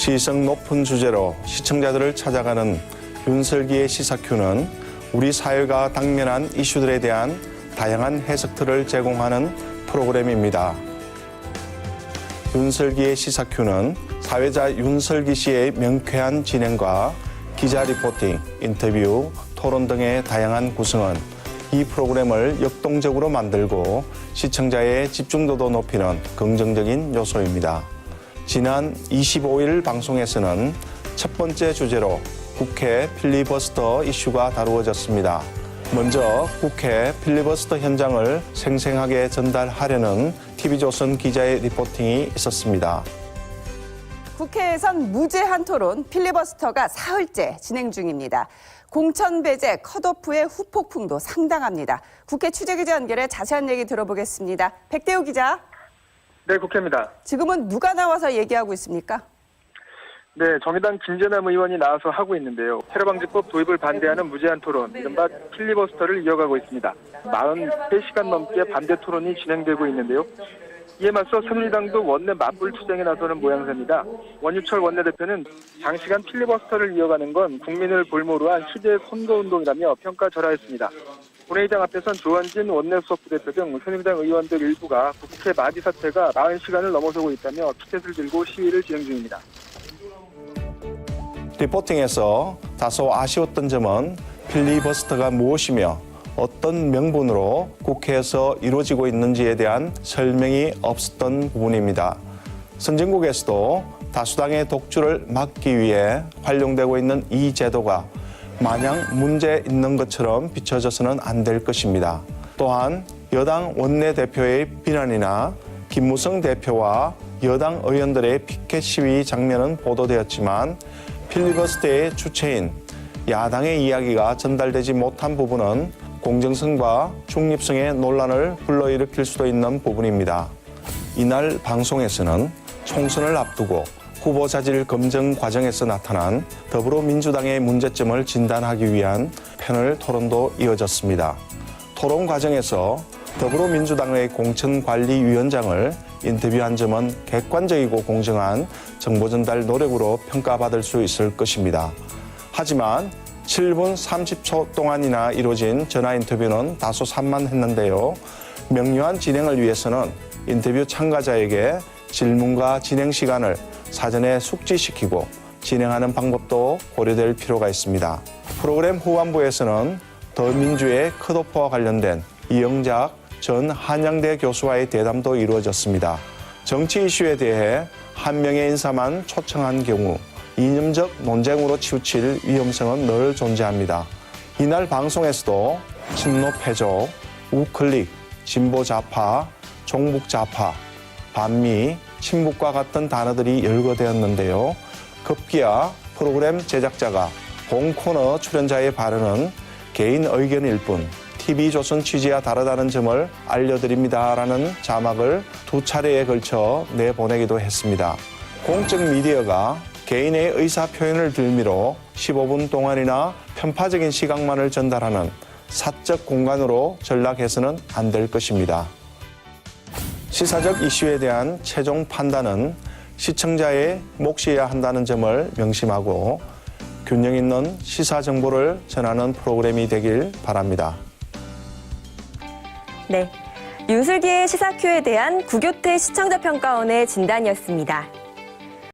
시성 높은 주제로 시청자들을 찾아가는 윤설기의 시사큐는 우리 사회가 당면한 이슈들에 대한 다양한 해석들을 제공하는 프로그램입니다. 윤설기의 시사큐는 사회자 윤설기 씨의 명쾌한 진행과 기자 리포팅, 인터뷰, 토론 등의 다양한 구성은 이 프로그램을 역동적으로 만들고 시청자의 집중도도 높이는 긍정적인 요소입니다. 지난 25일 방송에서는 첫 번째 주제로 국회 필리버스터 이슈가 다루어졌습니다. 먼저 국회 필리버스터 현장을 생생하게 전달하려는 TV조선 기자의 리포팅이 있었습니다. 국회에선 무제한 토론 필리버스터가 사흘째 진행 중입니다. 공천 배제 컷오프의 후폭풍도 상당합니다. 국회 취재기자 연결해 자세한 얘기 들어보겠습니다. 백대우 기자. 네, 국회입니다. 지금은 누가 나와서 얘기하고 있습니까? 네, 정의당 김재남 의원이 나와서 하고 있는데요. 테러방지법 도입을 반대하는 무제한 토론, 이른바 필리버스터를 이어가고 있습니다. 43시간 넘게 반대 토론이 진행되고 있는데요. 이에 맞서 새누리당도 원내 맞불 투쟁에 나서는 모양새입니다. 원유철 원내대표는 장시간 필리버스터를 이어가는 건 국민을 볼모로 한 희대의 선거운동이라며 평가절하했습니다. 본회의장 앞에선 조원진 원내수석부대표 등 새누리당 의원들 일부가 국회 맞이 사태가 40시간을 넘어서고 있다며 피켓을 들고 시위를 진행 중입니다. 리포팅에서 다소 아쉬웠던 점은 필리버스터가 무엇이며 어떤 명분으로 국회에서 이루어지고 있는지에 대한 설명이 없었던 부분입니다. 선진국에서도 다수당의 독주를 막기 위해 활용되고 있는 이 제도가 마냥 문제 있는 것처럼 비춰져서는 안 될 것입니다. 또한 여당 원내대표의 비난이나 김무성 대표와 여당 의원들의 피켓 시위 장면은 보도되었지만 필리버스터의 주체인 야당의 이야기가 전달되지 못한 부분은 공정성과 중립성의 논란을 불러일으킬 수도 있는 부분입니다. 이날 방송에서는 총선을 앞두고 후보자질 검증 과정에서 나타난 더불어민주당의 문제점을 진단하기 위한 패널 토론도 이어졌습니다. 토론 과정에서 더불어민주당의 공천관리위원장을 인터뷰한 점은 객관적이고 공정한 정보 전달 노력으로 평가받을 수 있을 것입니다. 하지만 7분 30초 동안이나 이루어진 전화 인터뷰는 다소 산만했는데요. 명료한 진행을 위해서는 인터뷰 참가자에게 질문과 진행 시간을 사전에 숙지시키고 진행하는 방법도 고려될 필요가 있습니다. 프로그램 후반부에서는 더민주의 컷오프와 관련된 이영작 전 한양대 교수와의 대담도 이루어졌습니다. 정치 이슈에 대해 한 명의 인사만 초청한 경우 이념적 논쟁으로 치우칠 위험성은 늘 존재합니다. 이날 방송에서도 친노 패조, 우클릭, 진보 좌파, 종북 좌파, 반미, 친북과 같은 단어들이 열거되었는데요. 급기야 프로그램 제작자가 본 코너 출연자의 발언은 개인 의견일 뿐 TV조선 취지와 다르다는 점을 알려드립니다라는 자막을 2차례에 걸쳐 내보내기도 했습니다. 공적 미디어가 개인의 의사 표현을 빌미로 15분 동안이나 편파적인 시각만을 전달하는 사적 공간으로 전락해서는 안 될 것입니다. 시사적 이슈에 대한 최종 판단은 시청자의 몫이어야 한다는 점을 명심하고 균형 있는 시사 정보를 전하는 프로그램이 되길 바랍니다. 네, 윤슬기의 시사큐에 대한 구교태 시청자평가원의 진단이었습니다.